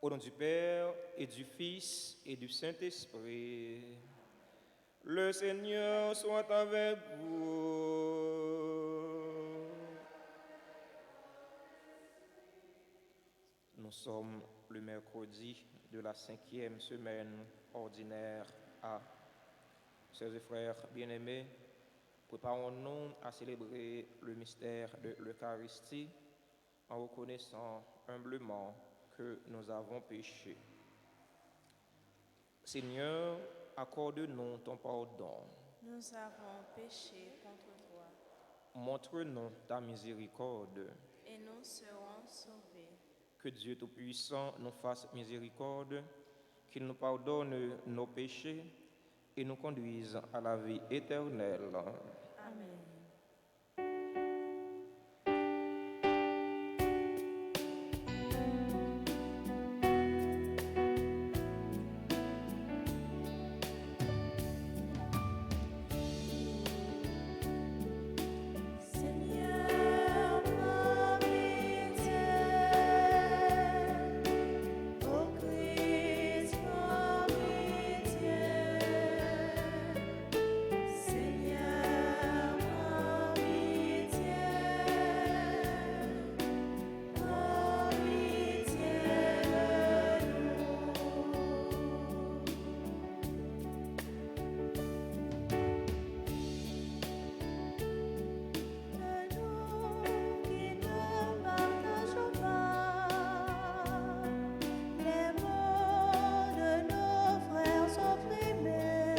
Au nom du Père et du Fils et du Saint-Esprit, le Seigneur soit avec vous. Nous sommes le mercredi de la 5e semaine ordinaire A. Sœurs et frères bien-aimés, préparons-nous à célébrer le mystère de l'Eucharistie en reconnaissant humblement que nous avons péché. Seigneur, accorde-nous ton pardon. Nous avons péché contre toi Montre-nous ta miséricorde. et nous serons sauvés. Que Dieu Tout-Puissant nous fasse miséricorde, qu'il nous pardonne nos péchés et nous conduise à la vie éternelle. Amen. Seigneur, ma pitié, ô Christ, ma pitié. Seigneur, ma pitié, de nous qui ne partageons pas les maux de nos frères opprimés,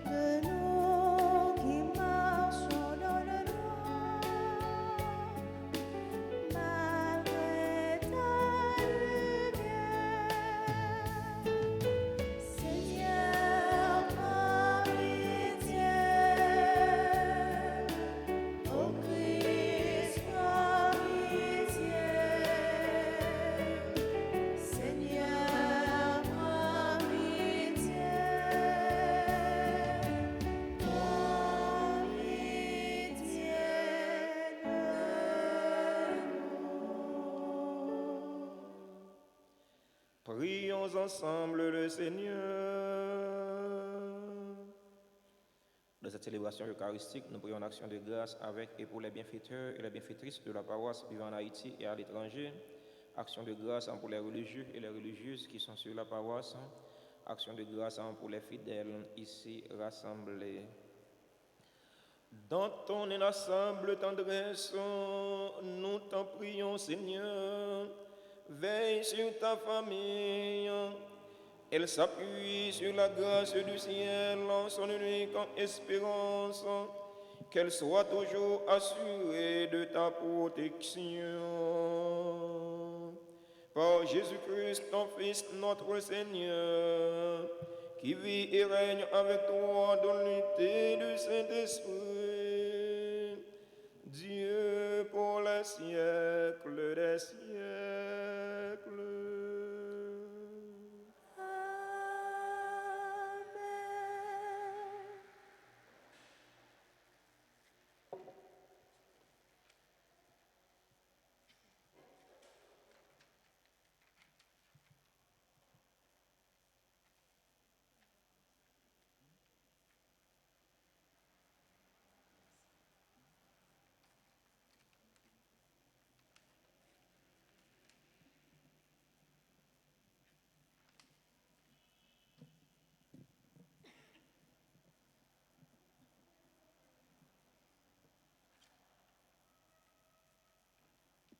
de nous qui marchons dans le noir, malgré ta lumière. Seigneur, ma pitié, ô Christ, ma pitié. Seigneur, ma pitié, Prions ensemble le Seigneur. Dans cette célébration eucharistique, nous prions en action de grâce avec et pour les bienfaiteurs et les bienfaitrices de la paroisse vivant en Haïti et à l'étranger. Action de grâce pour les religieux et les religieuses qui sont sur la paroisse. Action de grâce pour les fidèles ici rassemblés. Dans ton inlassable tendresse, nous t'en prions, Seigneur. Veille sur ta famille. Elle s'appuie sur la grâce du ciel, son unique espérance. Qu'elle soit toujours assurée de ta protection. Par Jésus-Christ, ton Fils, notre Seigneur, qui vit et règne avec toi dans l'unité du Saint-Esprit, Dieu pour les siècles des siècles. Amen.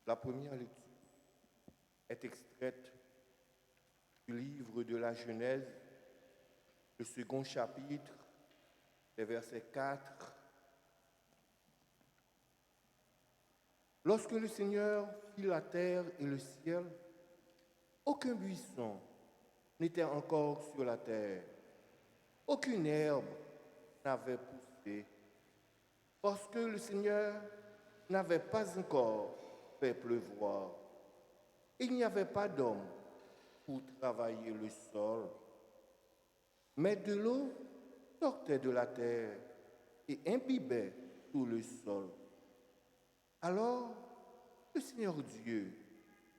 La première lecture est extraite du livre de la Genèse, le second chapitre, les versets 4. Lorsque le Seigneur fit la terre et le ciel, aucun buisson n'était encore sur la terre, aucune herbe n'avait poussé, parce que le Seigneur n'avait pas encore fait pleuvoir. Il n'y avait pas d'homme pour travailler le sol, mais de l'eau sortait de la terre et imbibait tout le sol. Alors, le Seigneur Dieu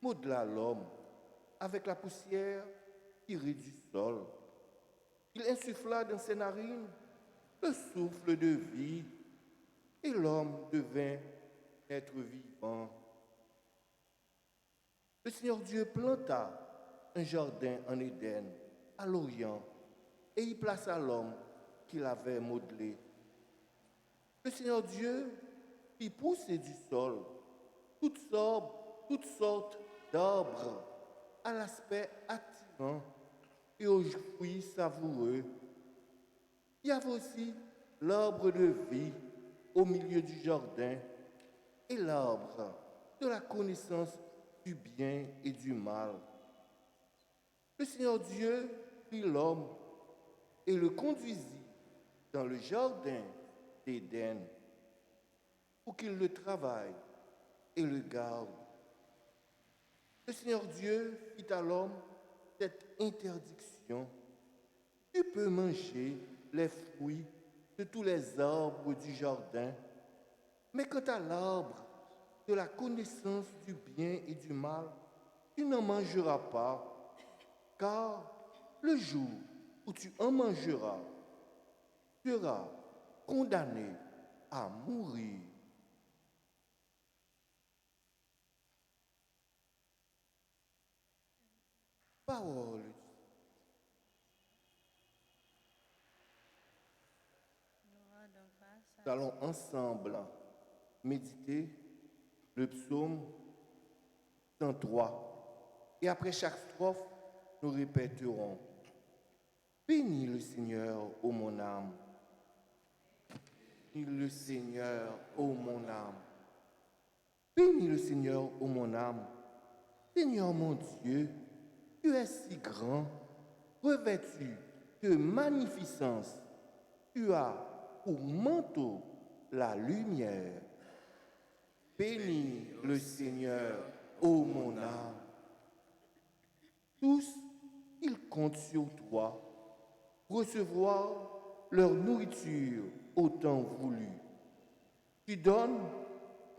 modela l'homme avec la poussière tirée du sol. Il insuffla dans ses narines le souffle de vie, et l'homme devint être vivant. Le Seigneur Dieu planta un jardin en Éden, à l'Orient, et y plaça l'homme qu'il avait modelé. Le Seigneur Dieu fit pousser du sol toutes sortes d'arbres à l'aspect attirant et aux fruits savoureux. Il y avait aussi l'arbre de vie au milieu du jardin et l'arbre de la connaissance du bien et du mal. Le Seigneur Dieu prit l'homme et le conduisit dans le jardin d'Éden pour qu'il le travaille et le garde. Le Seigneur Dieu fit à l'homme cette interdiction: tu peux manger les fruits de tous les arbres du jardin, mais quant à l'arbre de la connaissance du bien et du mal, tu n'en mangeras pas, car le jour où tu en mangeras, tu seras condamné à mourir. Parole. Nous allons ensemble méditer le psaume 103. Et après chaque strophe, nous répéterons: bénis le Seigneur, ô mon âme. Bénis le Seigneur, ô mon âme. Bénis le Seigneur, ô mon âme. Seigneur mon Dieu, tu es si grand, revêtu de magnificence. Tu as pour manteau la lumière. Bénis le Seigneur, ô mon âme. Tous, ils comptent sur toi, recevoir leur nourriture au temps voulu. Tu donnes,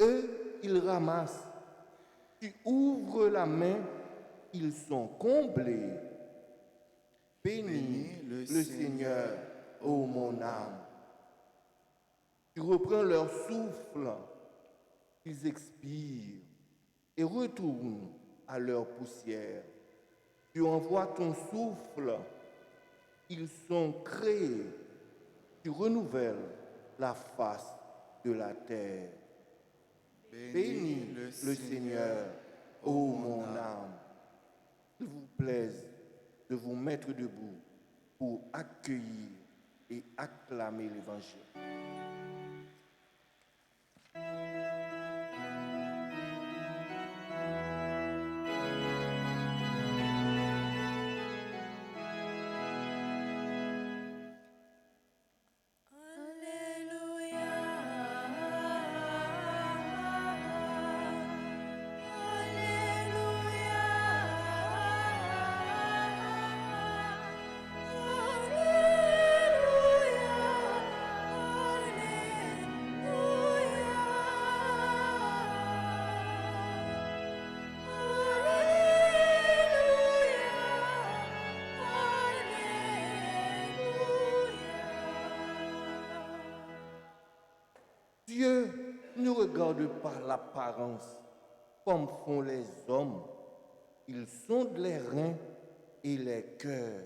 eux, ils ramassent. Tu ouvres la main, ils sont comblés. Bénis le Seigneur, ô mon âme. Tu reprends leur souffle, ils expirent et retournent à leur poussière. Tu envoies ton souffle, ils sont créés. Tu renouvelles la face de la terre. Bénis le Seigneur, ô mon âme. Qu'il vous plaise de vous mettre debout pour accueillir et acclamer l'Évangile. Dieu ne regarde pas l'apparence comme font les hommes. Ils sondent les reins et les cœurs.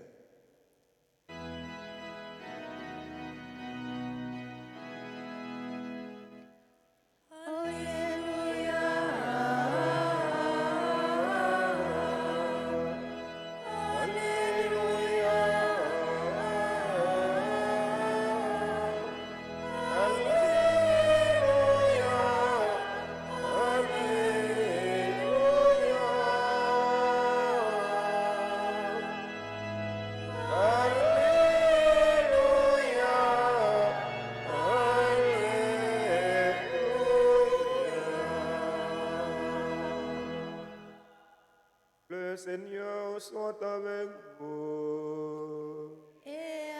Le Seigneur soit avec vous. Et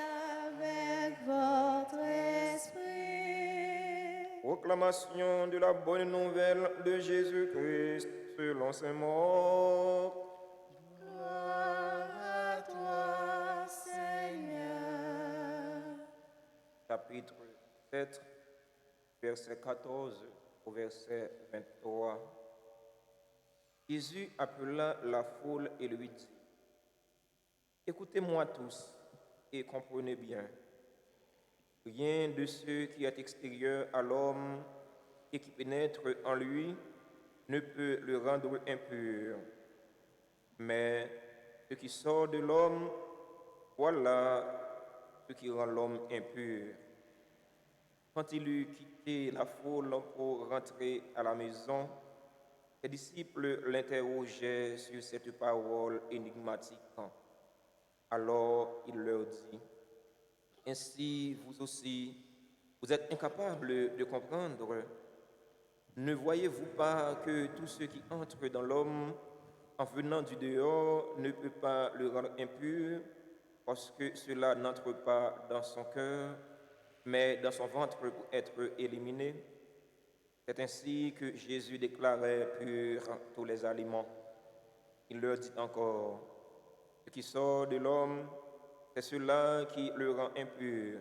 avec votre esprit. Proclamation de la bonne nouvelle de Jésus-Christ selon saint Marc. chapitre 7, verset 14 au verset 23. Jésus appela la foule et lui dit, écoutez-moi tous et comprenez bien. Rien de ce qui est extérieur à l'homme et qui pénètre en lui ne peut le rendre impur. Mais ce qui sort de l'homme, voilà ce qui rend l'homme impur. Quand il eut quitté la foule pour rentrer à la maison, ses disciples l'interrogeaient sur cette parole énigmatique. Alors il leur dit, ainsi vous aussi, vous êtes incapables de comprendre. Ne voyez-vous pas que tout ce qui entre dans l'homme en venant du dehors ne peut pas le rendre impur, parce que cela n'entre pas dans son cœur, mais dans son ventre pour être éliminé? C'est ainsi que Jésus déclarait purs tous les aliments. Il leur dit encore, ce qui sort de l'homme, c'est cela qui le rend impur,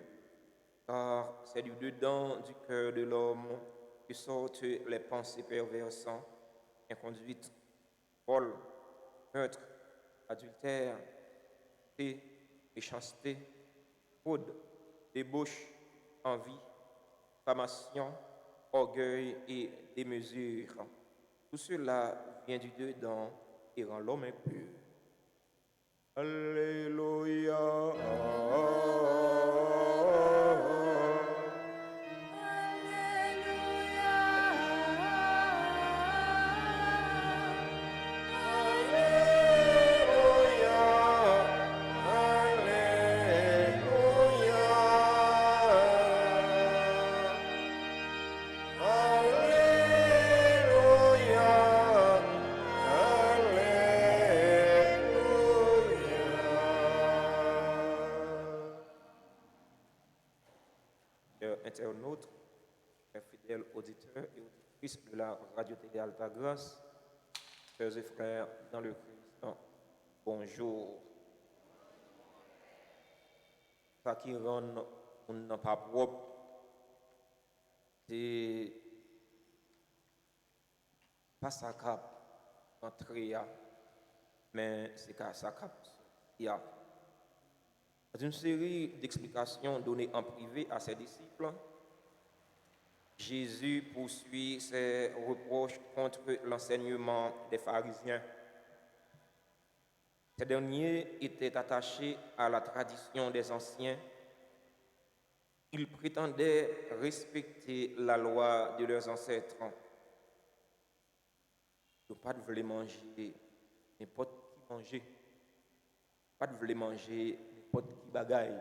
car c'est du dedans du cœur de l'homme que sortent les pensées perverses, inconduites, vol, meurtre, adultère, méchanceté, fraude, débauche, envie, diffamation, orgueil et démesure. Tout cela vient du dedans et rend l'homme impur. Alléluia. Internautes, fidèles auditeurs et auditrices de la radio-télé Alta Grace, frères et frères dans le Christ, bonjour. Ça qui rend mon pas propre, c'est pas ça cap entrer, mais c'est ça cap sortir. Dans une série d'explications données en privé à ses disciples, Jésus poursuit ses reproches contre l'enseignement des pharisiens. Ces derniers étaient attachés à la tradition des anciens. Ils prétendaient respecter la loi de leurs ancêtres. Ils ne pas de manger n'importe qui manger. Pas de manger n'importe qui bagaille.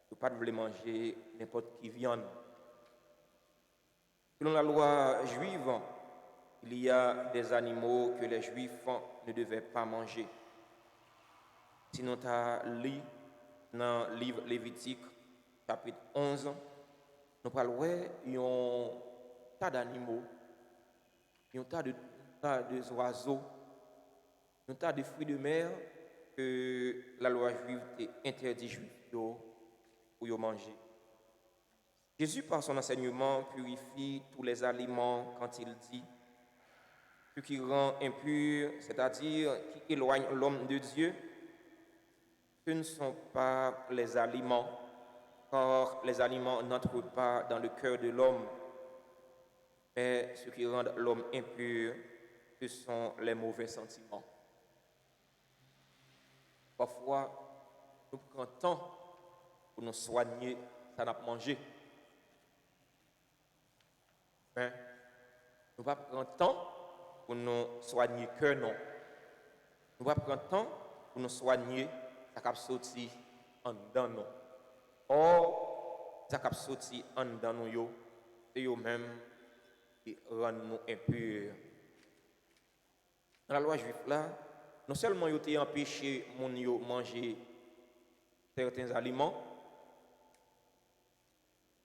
Ils ne pas de manger n'importe qui viande. Selon la loi juive, il y a des animaux que les Juifs ne devaient pas manger. Sinon, tu as lu dans le livre Lévitique, chapitre 11, nous parlons d'un tas d'animaux, un tas d'oiseaux, un tas de fruits de mer que la loi juive interdit aux Juifs pour manger. Jésus, par son enseignement, purifie tous les aliments quand il dit ce qui rend impur, c'est-à-dire qui éloigne l'homme de Dieu. Ce ne sont pas les aliments, car les aliments n'entrent pas dans le cœur de l'homme, mais ce qui rend l'homme impur, ce sont les mauvais sentiments. Parfois, nous prenons temps pour nous soigner, ça n'a pas mangé. Mais nous ne pas prendre temps pour nous soigner cœur, non. Nous ne pas prendre temps pour nous soigner ça cap sorti en dedans nous. Or, ça cap sorti en dedans nous yo, c'est eux même qui rendent nous impurs. Dans la loi juive là, non seulement yo été empêché mon yo manger certains aliments,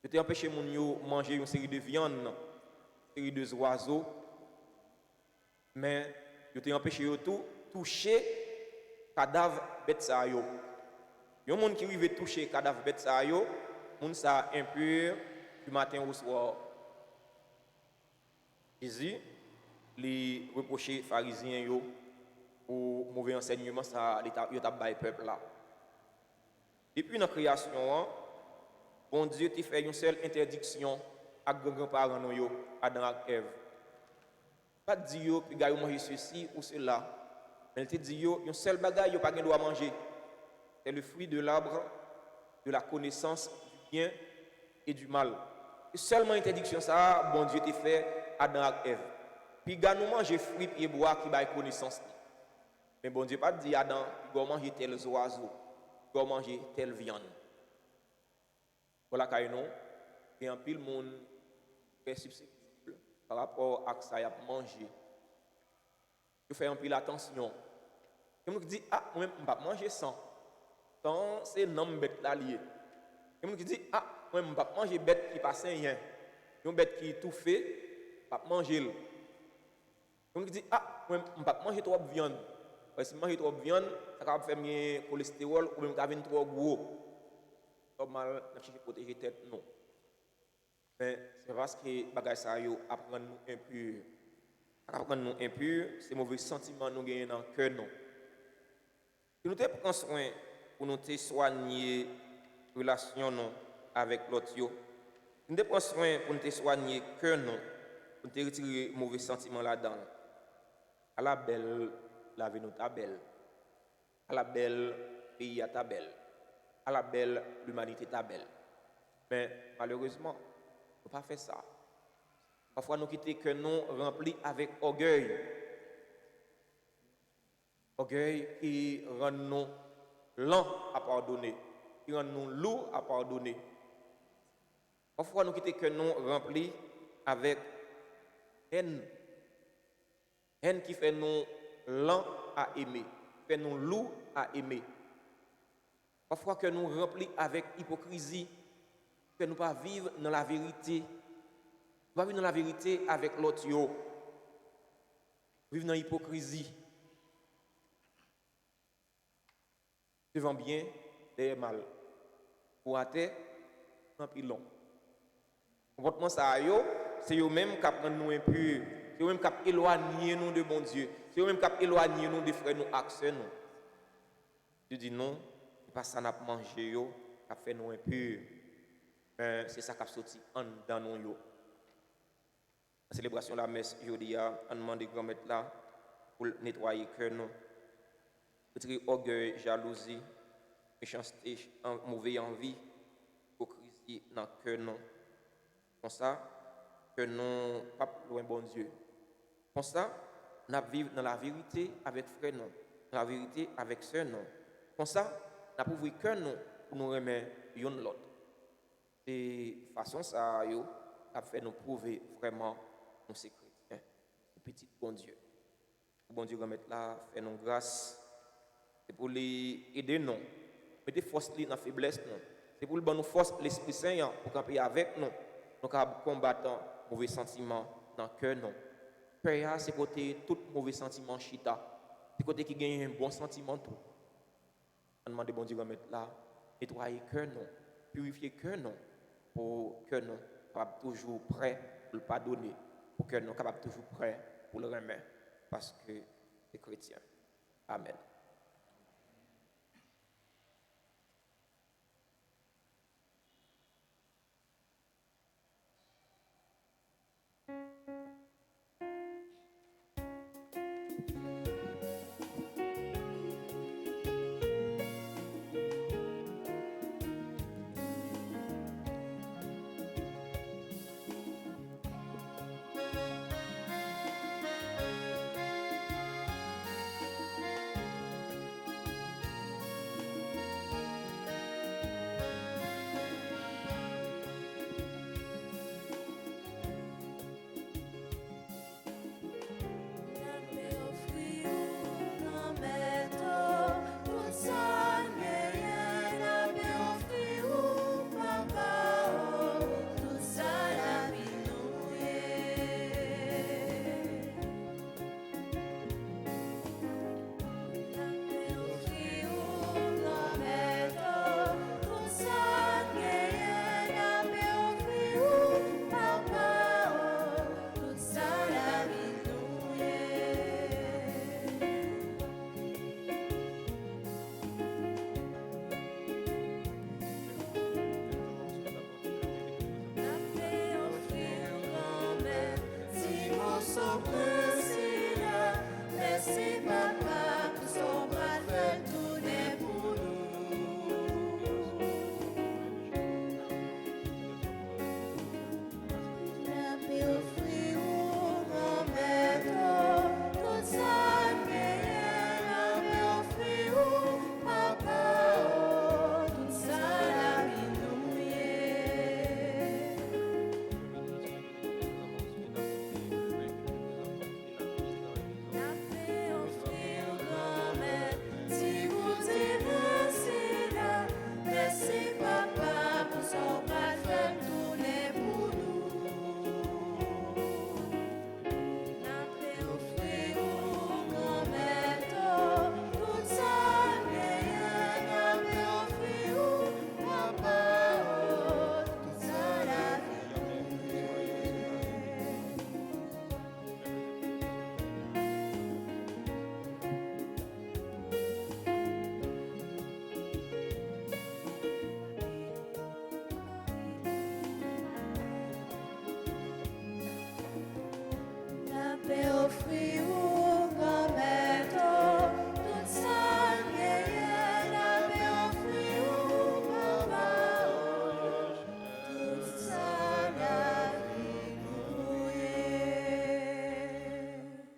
yo été empêché mon yo manger une série de viandes, une série de oiseaux, mais yo été empêché yo tout toucher cadavre bête ça yo. Yon monde qui rive toucher cadavre bête ça yo, moun sa impur du matin au soir. Jésus lui reproché pharisiens yo pour mauvais enseignement ça yo t'a bail peuple là. Depuis la création, bon Dieu t'a fait une seule interdiction à grands-parents nous yo, Adam et Ève. Pas dire yo puis gars manger ceci ou cela. Mais il te dit yo une seule bagaille yo pas gain droit manger. C'est le fruit de l'arbre de la connaissance du bien et du mal. Et seulement interdiction ça, bon Dieu t'a fait Adam et Ève. Puis gars nous manger fruit et bois qui bail connaissance. Mais bon Dieu pas dit Adam, il doit manger tel oiseau, il doit manger telle viande. Voilà qu'il y a un pile monde susceptible par rapport à ce qu'il a mangé. Il fait un pile attention. Il me dit ah moi je ne vais pas manger sans. Tant c'est non bête là lié. Il me dit ah moi je ne vais pas manger bête qui passe rien. Une bête qui tout fait, pas manger. Il me dit ah moi je ne vais pas manger trop de viande. Parce que si je mange trop de viande, ça va faire mon cholestérol ou même ça trop gros. Normal, je vais protéger la tête, non. Mais c'est parce que bagay sa yo apprend nous impur. Apprendre nous impur, c'est mauvais sentiment nous gagnons dans le cœur non. Si nous te prendre soin pour nous te soigner relation non avec l'autre yo. Nous te prendre soin pour nous te soigner cœur non, pour te retirer mauvais sentiment là-dedans. À la belle la vie nous ta belle. À la belle pays à ta belle. À la belle l'humanité ta belle. Mais malheureusement, on ne peut pas faire ça. Parfois nous quittons que nous remplis avec orgueil. Orgueil qui rend nous lents à pardonner, qui rend nous lourds à pardonner. Parfois nous quittons que nous remplis avec haine. Haine qui fait nous lents à aimer, fait nous lourds à aimer. Parfois que nous remplis avec hypocrisie, que nous pas vivre dans la vérité. Nous pas vivre dans la vérité avec l'autre yo. Vivre dans l'hypocrisie. Devant bien, derrière mal. Pour atteindre, un pilon. Comportement ça yo, c'est eux même qui rend nous impurs. C'est eux même qui éloignent nous de bon Dieu. C'est eux même qui éloignent nous des frères nous accès nous. Dieu dit non, c'est pas ça n'a pas mangé yo, qui fait nous impurs. C'est ça qui a sorti en dans nous yo. La célébration de la messe aujourd'hui, on demande de grand-mère là pour nettoyer cœur nous. Retirer orgueil, jalousie, méchanceté, mauvaise envie, hypocrisie dans le cœur nous. Comme ça, que nous pas loin bon Dieu. Comme ça, nous vivons dans la vérité avec frère nous, dans la vérité avec sœur nous. Comme ça, nous pouvons cœur nous pour nous remettre l'un l'autre. De façon ça yo a fait nous prouver vraiment nous sommes chrétiens, petit bon Dieu. Bon Dieu remettre là, faire nous grâce. C'est pour les aider nous, mettre force dans la faiblesse nous. C'est pour nous force l'Esprit Saint pour camper avec nous. Nous combattre mauvais sentiments dans le cœur nous. Cœur c'est côté tout mauvais sentiment chita. C'est côté qui gagne un bon sentiment tout. On demande bon Dieu remettre là, nettoyer cœur nous, purifier cœur nous pour que nous capable toujours prêt pour le pardonner, pour que nous capable toujours prêt pour le remettre parce que c'est chrétien. Amen.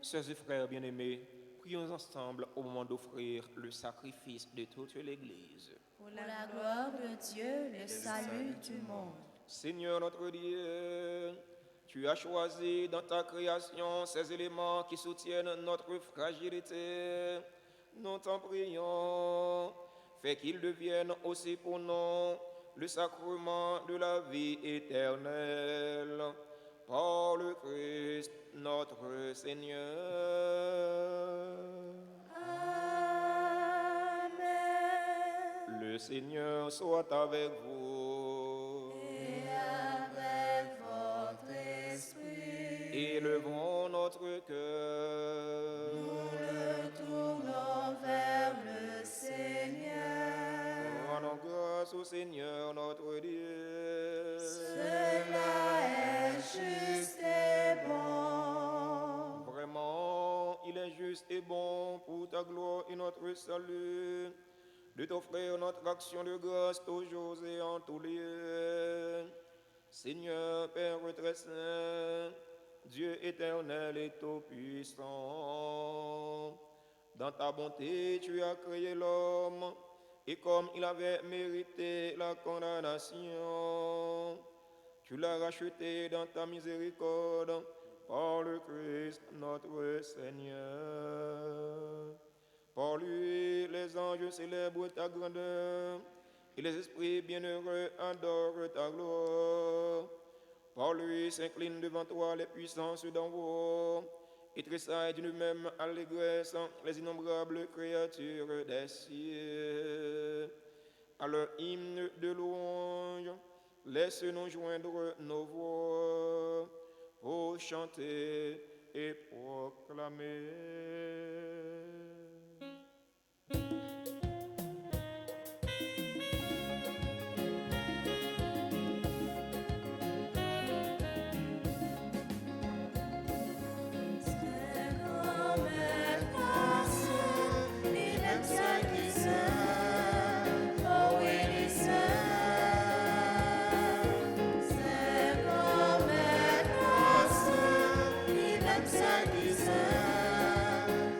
Sœurs et frères bien-aimés, prions ensemble au moment d'offrir le sacrifice de toute l'Église. Pour la gloire de Dieu, le salut du monde. Seigneur notre Dieu, tu as choisi dans ta création ces éléments qui soutiennent notre fragilité. Nous t'en prions, fais qu'ils deviennent aussi pour nous le sacrement de la vie éternelle. Par le Christ notre Seigneur. Amen. Le Seigneur soit avec vous. Et avec votre esprit. Élevons notre cœur. Nous le tournons vers le Seigneur. Rendons grâce au Seigneur notre Dieu. Cela est juste et bon. Vraiment, il est juste et bon pour ta gloire et notre salut de t'offrir notre action de grâce toujours et en tous lieux. Seigneur, Père très saint, Dieu éternel et tout-puissant, dans ta bonté, tu as créé l'homme, et comme il avait mérité la condamnation, tu l'as racheté dans ta miséricorde par le Christ notre Seigneur. Par lui, les anges célèbrent ta grandeur et les esprits bienheureux adorent ta gloire. Par lui s'inclinent devant toi les puissances d'en haut et tressaillent d'une même allégresse les innombrables créatures des cieux. À leur hymne de louange, laisse-nous joindre nos voix pour chanter et proclamer.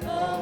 Oh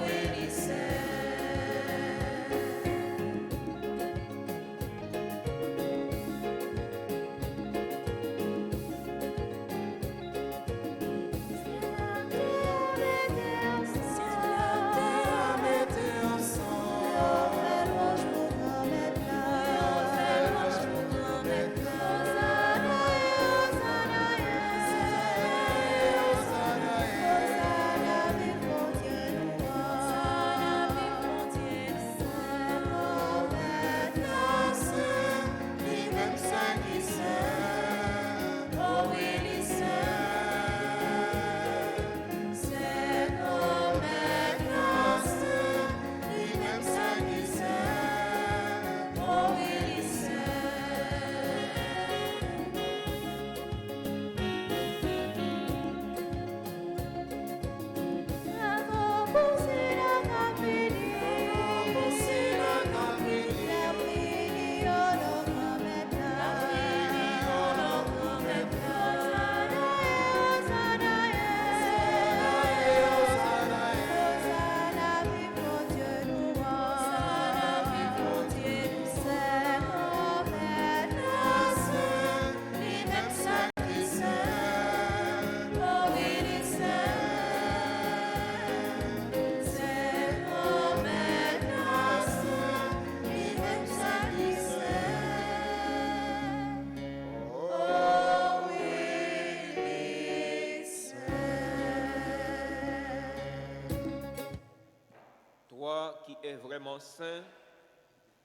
es vraiment saint,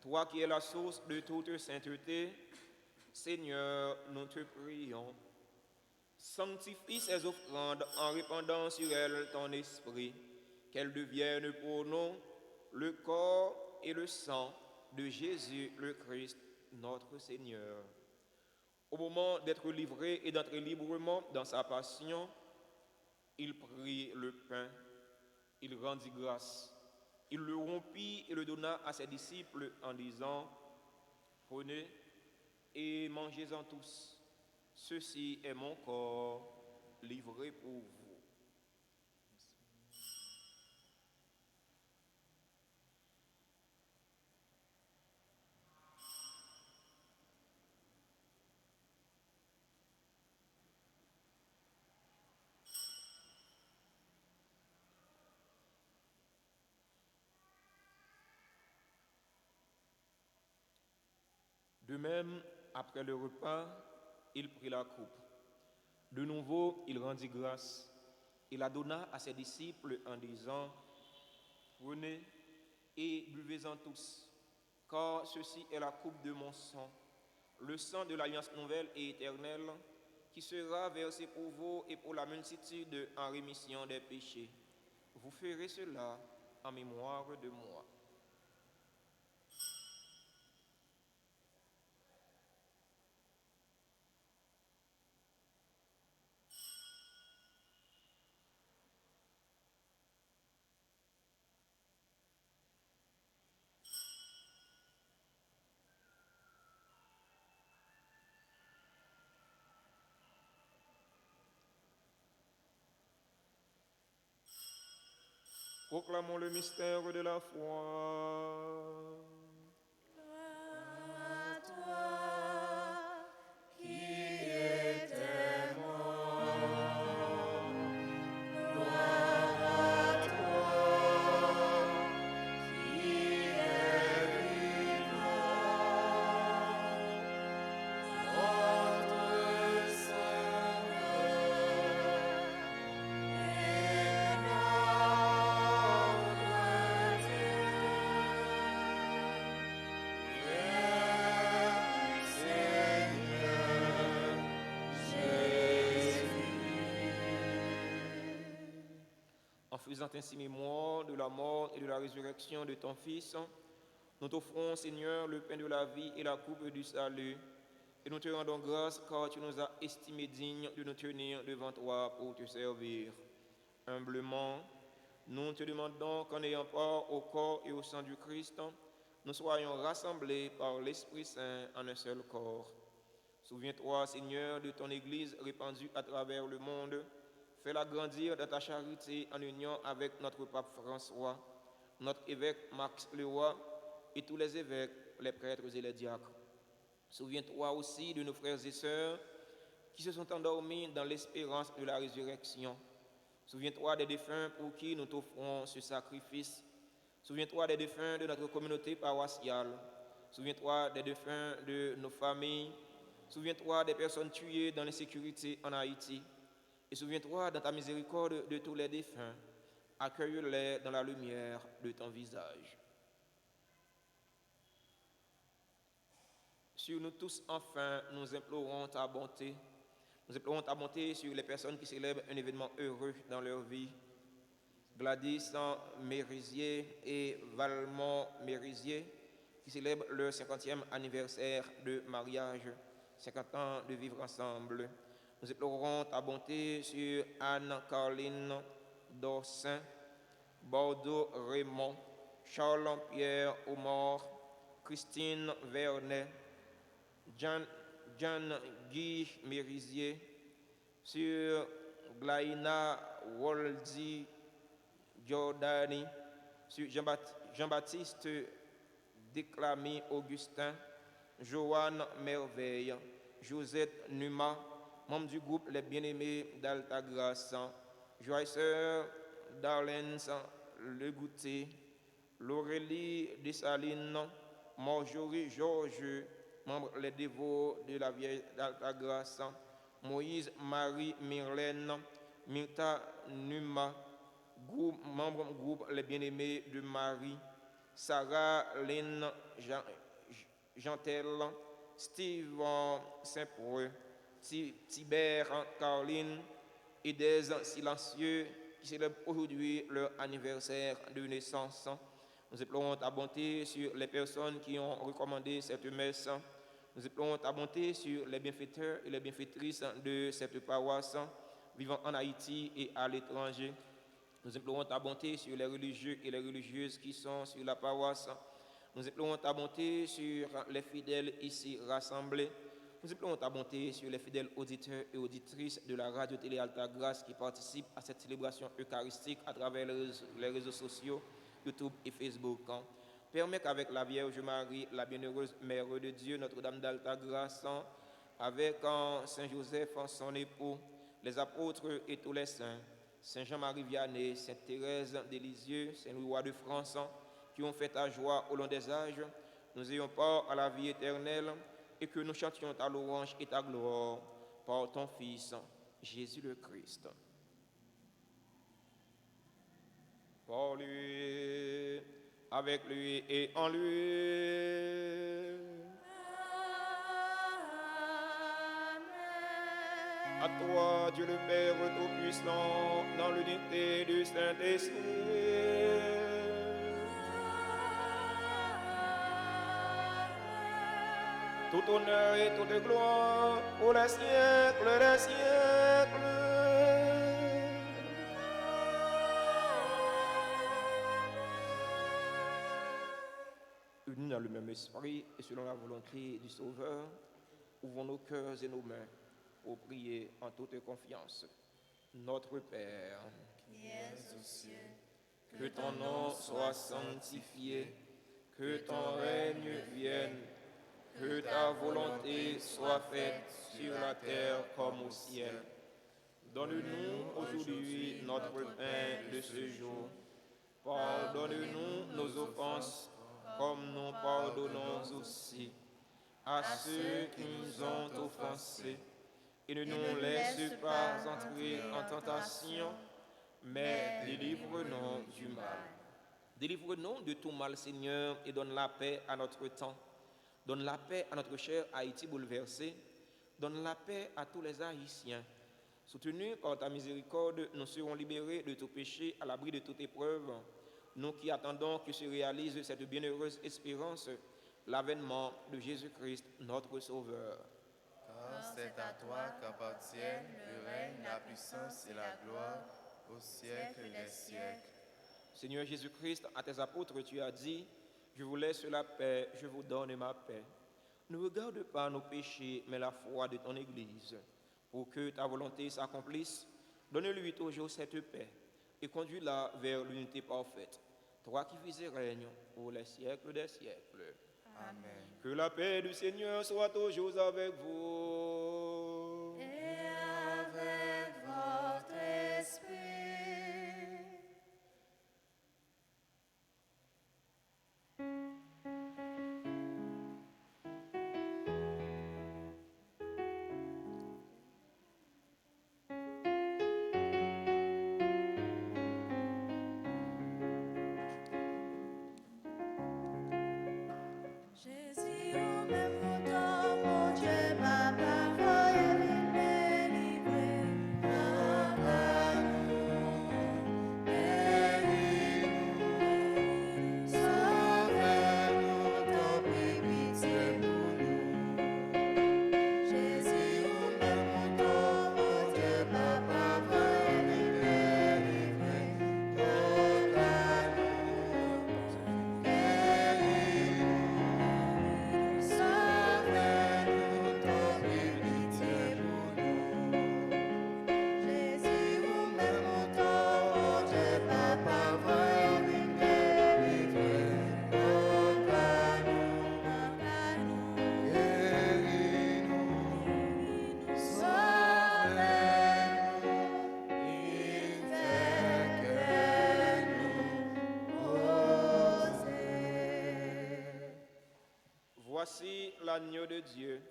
toi qui es la source de toute sainteté, Seigneur, nous te prions. Sanctifie ces offrandes en répandant sur elles ton esprit, qu'elles deviennent pour nous le corps et le sang de Jésus le Christ, notre Seigneur. Au moment d'être livré et d'entrer librement dans sa passion, il prit le pain, il rendit grâce, il le rompit et le donna à ses disciples en disant, « Prenez et mangez-en tous. Ceci est mon corps livré pour vous. » De même, après le repas, il prit la coupe. De nouveau, il rendit grâce. Il la donna à ses disciples en disant, « Prenez et buvez-en tous, car ceci est la coupe de mon sang, le sang de l'alliance nouvelle et éternelle, qui sera versé pour vous et pour la multitude en rémission des péchés. Vous ferez cela en mémoire de moi. » Proclamons le mystère de la foi. À toi qui étais mort, gloire à toi qui es vivant, notre Sauveur et notre Dieu. En faisant ainsi mémoire de la mort et de la résurrection de ton Fils, nous t'offrons, Seigneur, le pain de la vie et la coupe du salut, et nous te rendons grâce car tu nous as estimés dignes de nous tenir devant toi pour te servir. Humblement, nous te demandons qu'en ayant part au corps et au sang du Christ, nous soyons rassemblés par l'Esprit Saint en un seul corps. Souviens-toi, Seigneur, de ton Église répandue à travers le monde. Fais-la grandir dans ta charité en union avec notre pape François, notre évêque Max Leroy et tous les évêques, les prêtres et les diacres. Souviens-toi aussi de nos frères et sœurs qui se sont endormis dans l'espérance de la résurrection. Souviens-toi des défunts pour qui nous t'offrons ce sacrifice. Souviens-toi des défunts de notre communauté paroissiale. Souviens-toi des défunts de nos familles. Souviens-toi des personnes tuées dans l'insécurité en Haïti. Et souviens-toi dans ta miséricorde de tous les défunts. Accueille-les dans la lumière de ton visage. Sur nous tous, enfin, nous implorons ta bonté. Nous implorons ta bonté sur les personnes qui célèbrent un événement heureux dans leur vie. Gladys Mérisier et Valmont Mérisier, qui célèbrent leur 50e anniversaire de mariage, 50 ans de vivre ensemble. Nous implorons ta bonté sur Anne-Caroline Dorsin, Bordeaux Raymond, Charles-Pierre Aumort, Christine Vernet, John Guy Mérisier, sur Glaïna Woldi Giordani, sur Jean-Baptiste Déclamy Augustin, Joanne Merveille, Josette Numa, membre du groupe Les Bien-Aimés d'Altagrace, Joyceur Darlens Le Goûter, Laurélie Dessalines, Marjorie Georges, membre Les Dévots de la Vieille d'Altagrace, Moïse Marie Myrlène, Mirta Numa, membre groupe Les Bien-Aimés de Marie, Sarah Lynn Jantel, Steve Saint-Preux, Tibère Caroline et des silencieux qui célèbrent aujourd'hui leur anniversaire de naissance. Nous implorons ta bonté sur les personnes qui ont recommandé cette messe. Nous implorons ta bonté sur les bienfaiteurs et les bienfaitrices de cette paroisse vivant en Haïti et à l'étranger. Nous implorons ta bonté sur les religieux et les religieuses qui sont sur la paroisse. Nous implorons ta bonté sur les fidèles ici rassemblés. Nous implorons ta bonté sur les fidèles auditeurs et auditrices de la radio-télé Alta Grâce qui participent à cette célébration eucharistique à travers les réseaux sociaux, YouTube et Facebook. Permets qu'avec la Vierge Marie, la bienheureuse Mère de Dieu, Notre-Dame d'Alta Grâce, avec Saint Joseph, son époux, les apôtres et tous les saints, Saint Jean-Marie Vianney, Sainte Thérèse de Lisieux, Saint Louis roi de France, qui ont fait ta joie au long des âges, nous ayons part à la vie éternelle et que nous chantions ta louange et ta gloire par ton Fils, Jésus le Christ. Par lui, avec lui et en lui. À toi, Dieu le Père Tout-Puissant, dans l'unité du Saint-Esprit. Tout honneur et toute gloire pour les siècles des siècles. Unis dans le même esprit et selon la volonté du Sauveur, ouvrons nos cœurs et nos mains pour prier en toute confiance. Notre Père, qui es aux cieux, que ton nom soit sanctifié, que ton règne vienne, que ta volonté soit faite sur la terre comme au ciel. Donne-nous aujourd'hui notre pain de ce jour. Pardonne-nous nos offenses, comme nous pardonnons aussi à ceux qui nous ont offensés. Et ne nous laisse pas entrer en tentation, mais délivre-nous du mal. Délivre-nous de tout mal, Seigneur, et donne la paix à notre temps. Donne la paix à notre cher Haïti bouleversé. Donne la paix à tous les Haïtiens. Soutenus par ta miséricorde, nous serons libérés de tout péché, à l'abri de toute épreuve. Nous qui attendons que se réalise cette bienheureuse espérance, l'avènement de Jésus-Christ, notre Sauveur. Car c'est à toi qu'appartiennent le règne, la puissance et la gloire au siècle des siècles. Seigneur Jésus-Christ, à tes apôtres, tu as dit, je vous laisse la paix, je vous donne ma paix. Ne regarde pas nos péchés, mais la foi de ton Église. Pour que ta volonté s'accomplisse, donne-lui toujours cette paix et conduis-la vers l'unité parfaite. Toi qui vis et règnes pour les siècles des siècles. Amen. Que la paix du Seigneur soit toujours avec vous. et avec votre esprit. Jésus, au même temps, mon Dieu, Papa, voyez me délivrer. Voici l'agneau de Dieu.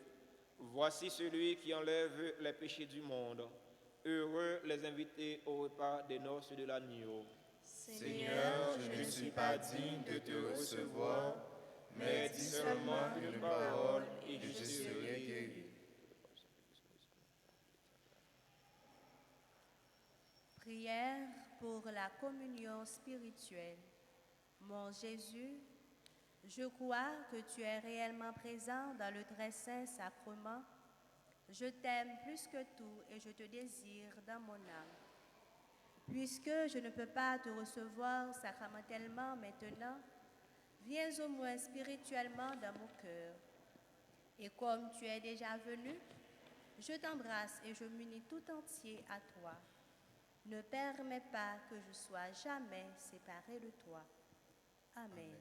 Voici celui qui enlève les péchés du monde. Heureux les invités au repas des noces de l'agneau. Seigneur, je ne suis pas digne de te recevoir, mais dis seulement une parole et je serai guéri. Prière pour la communion spirituelle. Mon Jésus, je crois que tu es réellement présent dans le très saint sacrement. Je t'aime plus que tout et je te désire dans mon âme. Puisque je ne peux pas te recevoir sacramentellement maintenant, viens au moins spirituellement dans mon cœur. Et comme tu es déjà venu, je t'embrasse et je m'unis tout entier à toi. Ne permets pas que je sois jamais séparé de toi. Amen.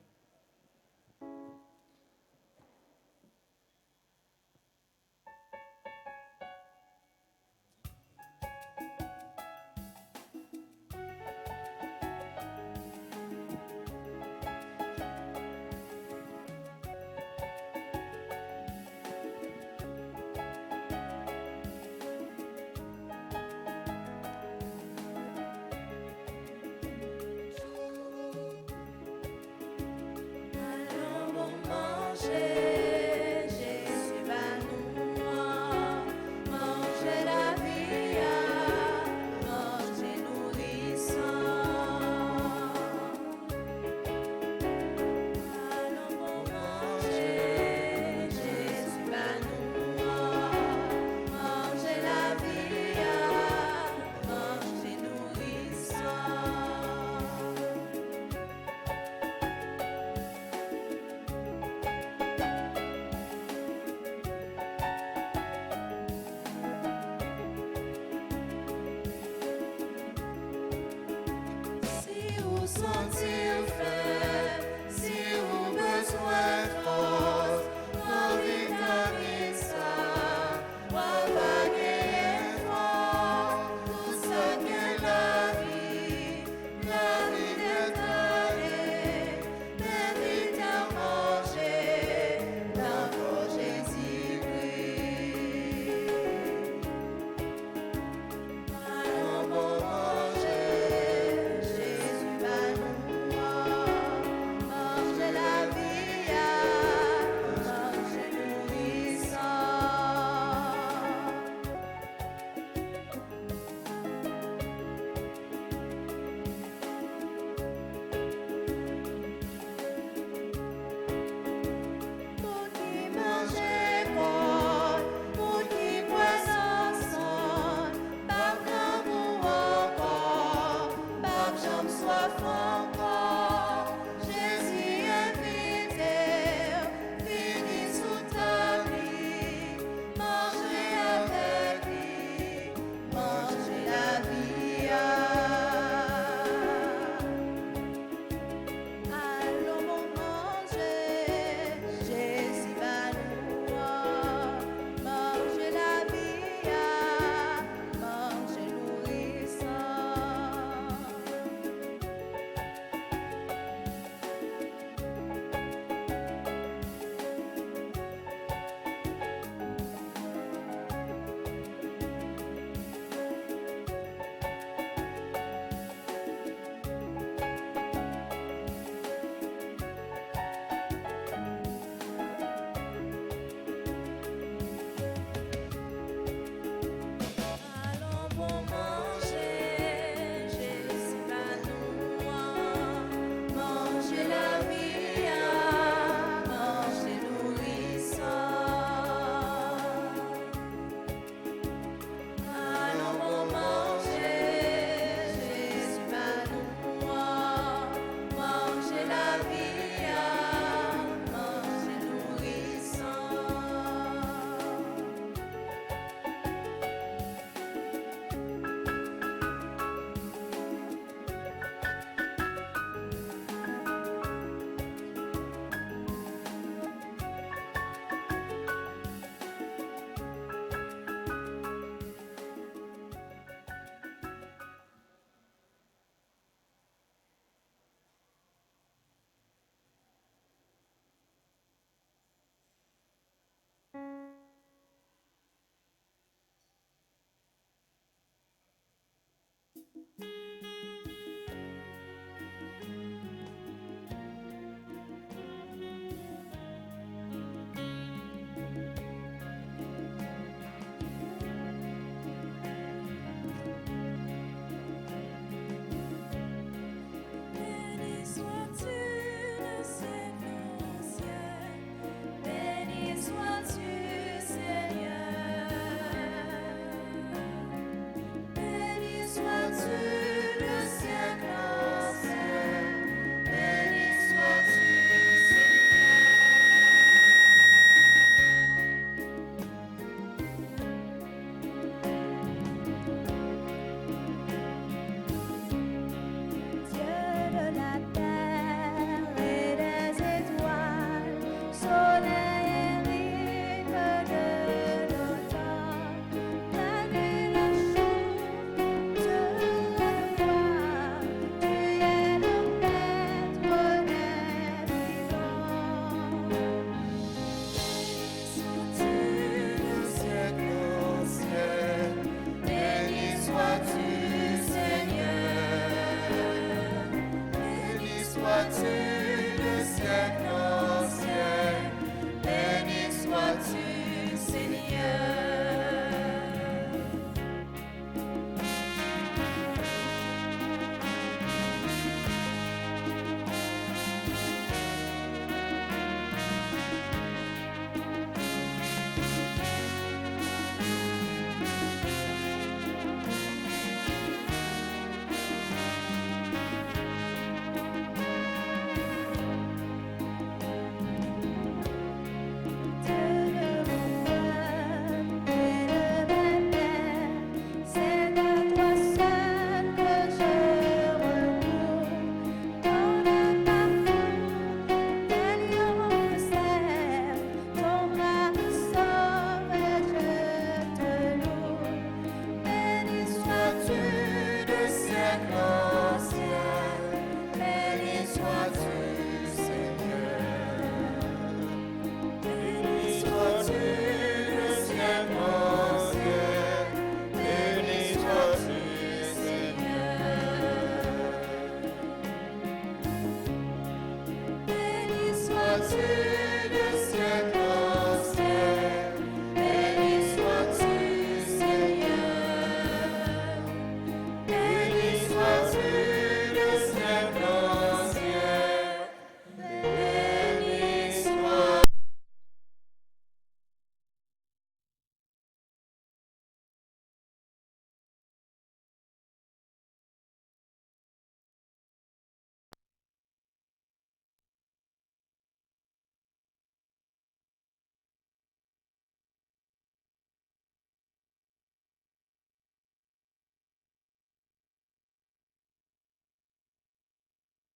Jésus va nous sois-tu le siècle au ciel, béni sois-tu, Seigneur.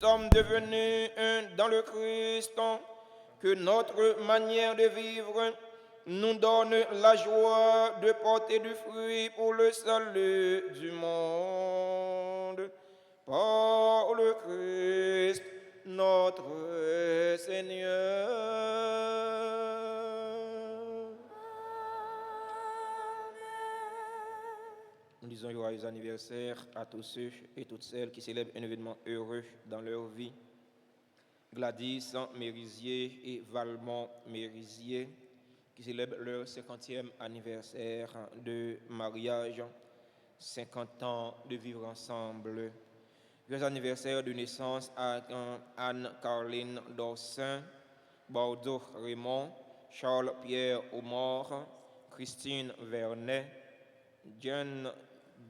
Nous sommes devenus un dans le Christ, que notre manière de vivre nous donne la joie de porter du fruit pour le salut du monde. Par le Christ, notre Seigneur. Nous disons joyeux anniversaire à tous ceux et toutes celles qui célèbrent un événement heureux dans leur vie. Gladys Mérisier et Valmont Mérisier qui célèbrent leur 50e anniversaire de mariage, 50 ans de vivre ensemble. Joyeux anniversaire de naissance à Anne-Caroline Dorsin, Bordeaux Raymond, Charles-Pierre Aumort, Christine Vernet, John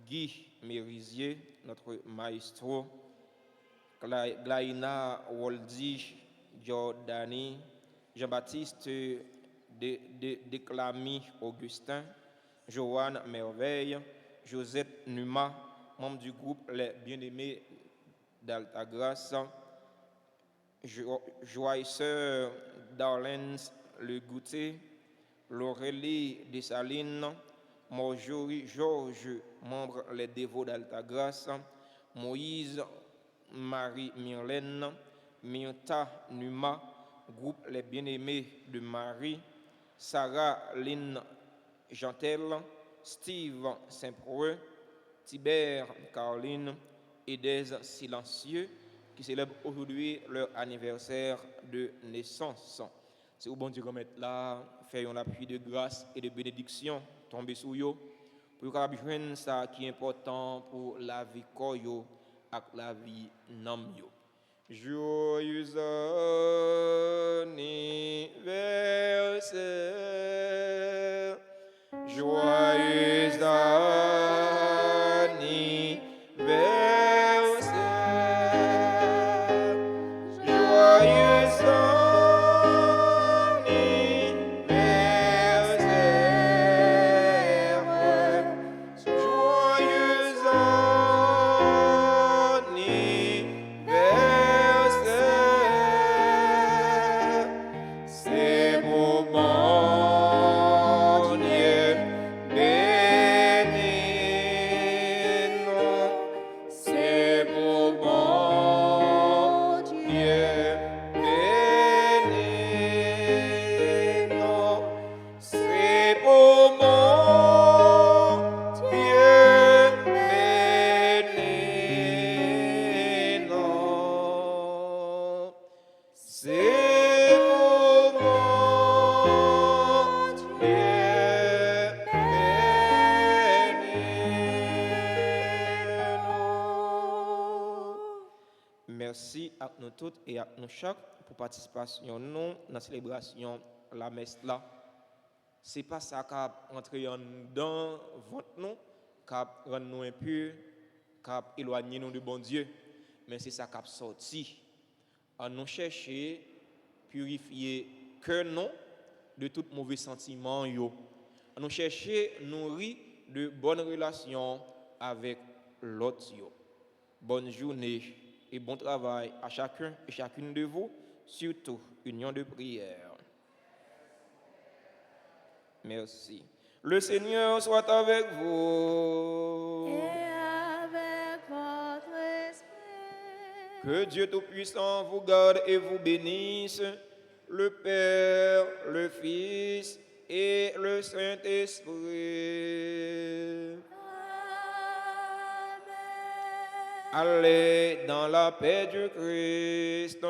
Guy Mérisier, notre maestro, Glaïna Woldi Giordani, Jean-Baptiste Déclamy Augustin, Joanne Merveille, Josette Numa, membre du groupe Les Bien-Aimés d'Altagrace, Joyceur Darlens Le Goûter, Laurélie Dessalines, Marjorie Georges, membre Les Dévots d'Altagrace, Moïse Marie-Myrlène, Myrta Numa, groupe Les Bien-Aimés de Marie, Sarah Lynn Jantel, Steve Saint-Preux, Tibère Caroline et des Silencieux qui célèbrent aujourd'hui leur anniversaire de naissance. C'est au bon Dieu qu'on mette là, faire un appui de grâce et de bénédiction tomber sur eux pour qu'on joindre ça qui est important pour la vie koyo et la vie nam yo. Joyeux anniversaire, joyeux anniversaire, joyeux Merci à nous toutes et à nous chaque pour participation nous dans la célébration de la messe là. C'est pas ça qui a entré dans votre nous, qui a rendu nous impurs, qui a éloigné nous de bon Dieu, mais c'est ça qui a sorti. À nous chercher, purifier cœur nous de tout mauvais sentiment yo. À nous chercher, nourrir de bonnes relations avec l'autre yo. Bonne journée et bon travail à chacun et chacune de vous, surtout union de prière. Merci. Le Seigneur soit avec vous. Et avec votre esprit. Que Dieu Tout-Puissant vous garde et vous bénisse, le Père, le Fils et le Saint-Esprit. Amen. Allez dans la paix du Christ.